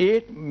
8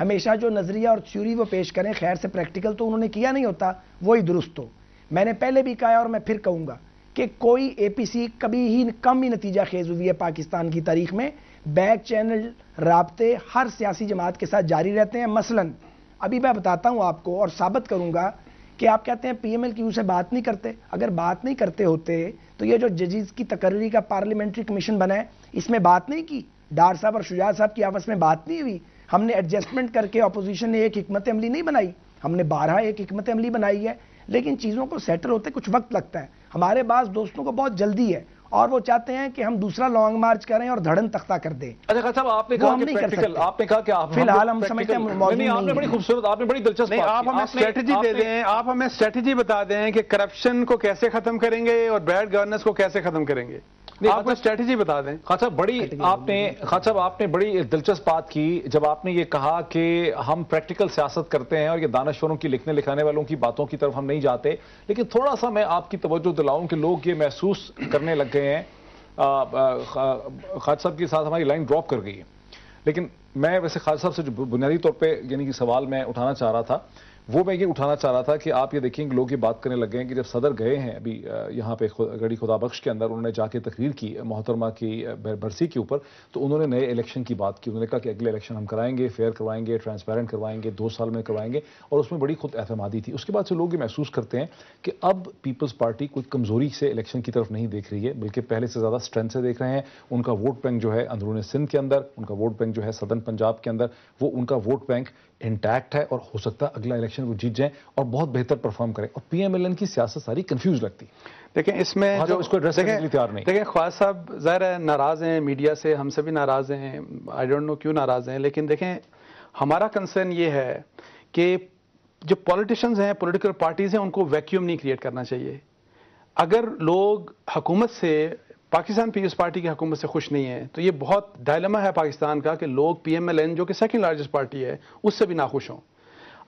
ہمیشہ جو نظریہ اور تھیوری وہ پیش کریں خیر سے پریکٹیکل تو انہوں نے کیا نہیں ہوتا وہی درست ہو. میں نے پہلے بھی کہا اور میں پھر کہوں گا کہ کوئی اے پی سی کبھی ہی کم ہی نتیجہ خیز ہوئی ہے پاکستان کی تاریخ میں. بیک چینل رابطے ہر سیاسی جماعت کے ساتھ جاری رہتے ہیں. مثلاً ابھی میں بتاتا ہوں آپ کو اور ثابت کروں گا کہ آپ کہتے ہیں پی ایم ایل کیو سے بات نہیں کرتے. اگر بات نہیں کرتے ہوتے تو یہ جو ججز کی تقرری کا پارلیمنٹری کمیشن بنا ہے اس میں بات نہیں کی. ڈار صاحب اور شجاع صاحب کی آپس میں بات نہیں ہوئی. ہم نے ایڈجسٹمنٹ کر کے اپوزیشن نے ایک حکمت عملی نہیں بنائی. ہم نے 12 ایک حکمت عملی بنائی ہے. لیکن چیزوں کو سیٹل ہوتے کچھ وقت لگتا ہے. ہمارے بعض دوستوں کو بہت جلدی ہے اور وہ چاہتے ہیں کہ ہم دوسرا لانگ مارچ کریں اور دھڑن تختہ کر دیں. اچھا خان صاحب آپ نے کہا کہ پریکٹیکل آپ نے کہا کہ آپ فی الحال ہم سمجھتے ہیں نہیں آپ نے بڑی خوبصورت آپ نے بڑی دلچسپ آپ ہمیں اسٹریٹجی دے دیں. آپ ہمیں اسٹریٹجی بتا دیں کہ کرپشن کو کیسے ختم کریں گے اور بیڈ گورننس کو کیسے ختم کریں گے. آپ کو اسٹریٹجی بتا دیں. خان صاحب آپ نے بڑی دلچسپ بات کی جب آپ نے یہ کہا کہ ہم پریکٹیکل سیاست کرتے ہیں اور یہ دانشوروں کی لکھنے لکھانے والوں کی باتوں کی طرف ہم نہیں جاتے. لیکن تھوڑا سا میں آپ کی توجہ دلاؤں کہ لوگ یہ محسوس کرنے لگ گئے ہیں. خالد صاحب کے ساتھ ہماری لائن ڈراپ کر گئی ہے. لیکن میں ویسے خالد صاحب سے جو بنیادی طور پہ یعنی کہ سوال میں اٹھانا چاہ رہا تھا وہ میں یہ اٹھانا چاہ رہا تھا کہ آپ یہ دیکھیں کہ لوگ یہ بات کرنے لگ گئے ہیں کہ جب صدر گئے ہیں ابھی یہاں پہ گڑھی خدا بخش کے اندر انہوں نے جا کے تقریر کی محترمہ کی برسی کے اوپر تو انہوں نے نئے الیکشن کی بات کی. انہوں نے کہا کہ اگلے الیکشن ہم کرائیں گے, فیئر کروائیں گے, ٹرانسپیرنٹ کروائیں گے, 2 سال میں کروائیں گے اور اس میں بڑی خود اعتمادی تھی. اس کے بعد سے لوگ یہ محسوس کرتے ہیں کہ اب پیپلز پارٹی کوئی کمزوری سے الیکشن کی طرف نہیں دیکھ رہی ہے بلکہ پہلے سے زیادہ اسٹرینتھ سے دیکھ رہے ہیں. ان کا ووٹ بینک جو ہے اندرون سندھ کے اندر, ان کا ووٹ بینک جو ہے سدرن پنجاب کے اندر, وہ ان کا ووٹ بینک انٹیکٹ ہے اور ہو سکتا ہے اگلا الیکشن وہ جیت جائیں اور بہت بہتر پرفارم کریں. اور پی ایم ایل این کی سیاست ساری کنفیوز لگتی. دیکھیں اس میں جو اس کو ایڈریس کرنے کے لیے تیار نہیں. دیکھیں خواجہ صاحب ظاہر ہے ناراض ہیں میڈیا سے, ہم سے بھی ناراض ہیں, آئی ڈونٹ نو کیوں ناراض ہیں. لیکن دیکھیں ہمارا کنسرن یہ ہے کہ جو پولیٹیشنز ہیں, پولیٹیکل پارٹیز ہیں, ان کو ویکیوم نہیں کریٹ کرنا چاہیے. اگر لوگ حکومت سے, پاکستان پیپلز پارٹی کی حکومت سے خوش نہیں ہے تو یہ بہت ڈائلما ہے پاکستان کا کہ لوگ پی ایم ایل این جو کہ سیکنڈ لارجسٹ پارٹی ہے اس سے بھی ناخوش ہوں.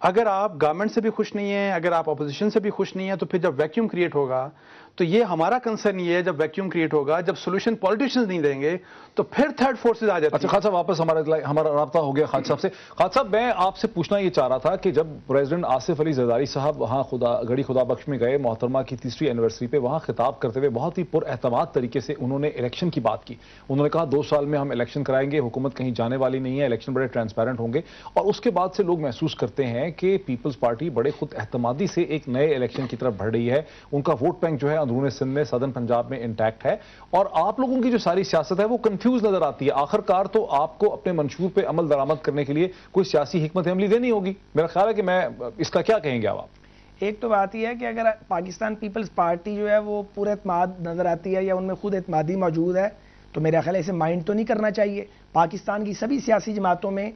اگر آپ گورنمنٹ سے بھی خوش نہیں ہیں, اگر آپ اپوزیشن سے بھی خوش نہیں ہیں تو پھر جب ویکیوم کریٹ ہوگا تو یہ ہمارا کنسرن یہ ہے جب ویکیوم کریٹ ہوگا, جب سولوشن پولیٹیشینز نہیں دیں گے تو پھر تھرڈ فورسز آ جاتے ہیں. اچھا خالد صاحب واپس ہمارا رابطہ ہو گیا خالد صاحب سے. خالد صاحب میں آپ سے پوچھنا یہ چاہ رہا تھا کہ جب پریزیڈنٹ آصف علی زرداری صاحب وہاں گڑھی خدا بخش میں گئے محترمہ کی 3ری اینیورسری پہ, وہاں خطاب کرتے ہوئے بہت ہی پر اعتماد طریقے سے انہوں نے الیکشن کی بات کی. انہوں نے کہا 2 سال میں ہم الیکشن کرائیں گے, حکومت کہیں جانے والی نہیں ہے, الیکشن بڑے ٹرانسپیرنٹ ہوں گے. اور اس کے بعد سے لوگ محسوس کرتے ہیں کہ پیپلز پارٹی بڑے خود اعتمادی سے ایک نئے الیکشن کی طرف بڑھ رہی ہے. ان کا ووٹ بینک جو ہے اندرون سندھ میں, سدرن پنجاب میں انٹیکٹ ہے اور آپ لوگوں کی جو ساری سیاست ہے وہ کنفیوز نظر آتی ہے. آخر کار تو آپ کو اپنے منشور پہ عمل درآمد کرنے کے لیے کوئی سیاسی حکمت عملی دینی ہوگی. میرا خیال ہے کہ میں اس کا کیا کہیں گے آپ؟ ایک تو بات یہ ہے کہ اگر پاکستان پیپلز پارٹی جو ہے وہ پورے اعتماد نظر آتی ہے یا ان میں خود اعتمادی موجود ہے تو میرا خیال ہے اسے مائنڈ تو نہیں کرنا چاہیے. پاکستان کی سبھی سیاسی جماعتوں میں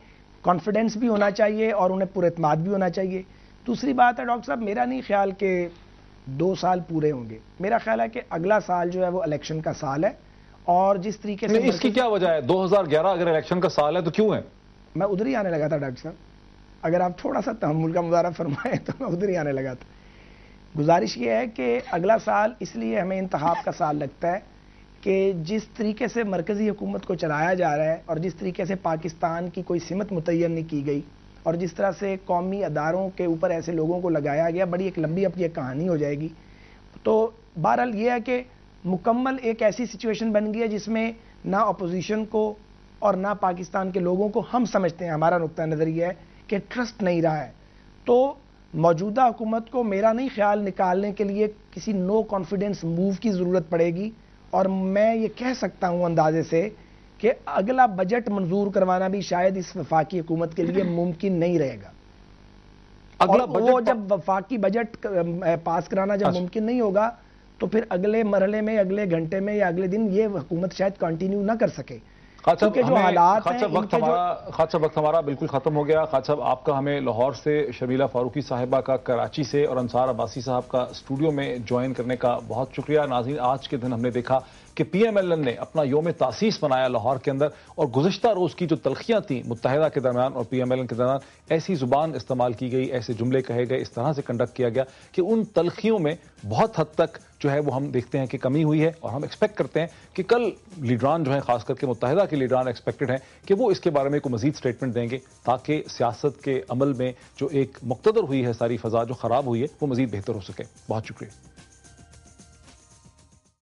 کانفیڈنس بھی ہونا چاہیے اور انہیں پورے اعتماد بھی ہونا چاہیے. دوسری بات ہے ڈاکٹر صاحب, میرا نہیں خیال کہ 2 سال پورے ہوں گے. میرا خیال ہے کہ اگلا سال جو ہے وہ الیکشن کا سال ہے اور جس طریقے سے اس کی کیا وجہ ہے؟ 2011 اگر الیکشن کا سال ہے تو کیوں ہے؟ میں ادھر ہی آنے لگا تھا ڈاکٹر صاحب, اگر آپ تھوڑا سا تحمل کا مظاہرہ فرمائیں تو میں ادھر ہی آنے لگا تھا. گزارش یہ ہے کہ اگلا سال اس لیے ہمیں انتخاب کا سال لگتا ہے کہ جس طریقے سے مرکزی حکومت کو چلایا جا رہا ہے اور جس طریقے سے پاکستان کی کوئی سمت متعین نہیں کی گئی اور جس طرح سے قومی اداروں کے اوپر ایسے لوگوں کو لگایا گیا, بڑی ایک لمبی اپنی ایک کہانی ہو جائے گی. تو بہرحال یہ ہے کہ مکمل ایک ایسی سچویشن بن گئی ہے جس میں نہ اپوزیشن کو اور نہ پاکستان کے لوگوں کو, ہم سمجھتے ہیں, ہمارا نقطہ نظر یہ ہے کہ ٹرسٹ نہیں رہا ہے. تو موجودہ حکومت کو میرا نہیں خیال نکالنے کے لیے کسی نو کانفیڈنس موو کی ضرورت پڑے گی اور میں یہ کہہ سکتا ہوں اندازے سے کہ اگلا بجٹ منظور کروانا بھی شاید اس وفاقی حکومت کے لیے ممکن نہیں رہے گا. اگلا وہ جب وفاقی بجٹ پاس کرانا جب ممکن نہیں ہوگا تو پھر اگلے مرحلے میں, اگلے گھنٹے میں یا اگلے دن یہ حکومت شاید کنٹینیو نہ کر سکے. کیونکہ جو حالات ہیں خالد صاحب وقت ہمارا بالکل ختم ہو گیا. خالد صاحب آپ کا ہمیں لاہور سے, شرمیلا فاروقی صاحبہ کا کراچی سے اور انصار عباسی صاحب کا اسٹوڈیو میں جوائن کرنے کا بہت شکریہ. ناظرین آج کے دن ہم نے دیکھا کہ پی ایم ایل این نے اپنا یوم تاسیس منایا لاہور کے اندر اور گزشتہ روز کی جو تلخیاں تھیں متحدہ کے درمیان اور پی ایم ایل این کے درمیان, ایسی زبان استعمال کی گئی, ایسے جملے کہے گئے, اس طرح سے کنڈکٹ کیا گیا کہ ان تلخیوں میں بہت حد تک جو ہے وہ ہم دیکھتے ہیں کہ کمی ہوئی ہے، اور ہم ایکسپیکٹ کرتے ہیں کہ کل لیڈران جو ہیں، خاص کر کے متحدہ کے لیڈران ایکسپیکٹڈ ہیں کہ وہ اس کے بارے میں کوئی مزید سٹیٹمنٹ دیں گے تاکہ سیاست کے عمل میں جو ایک مقتدر ہوئی ہے ساری فضا جو خراب ہوئی ہے وہ مزید بہتر ہو سکے. بہت شکریہ.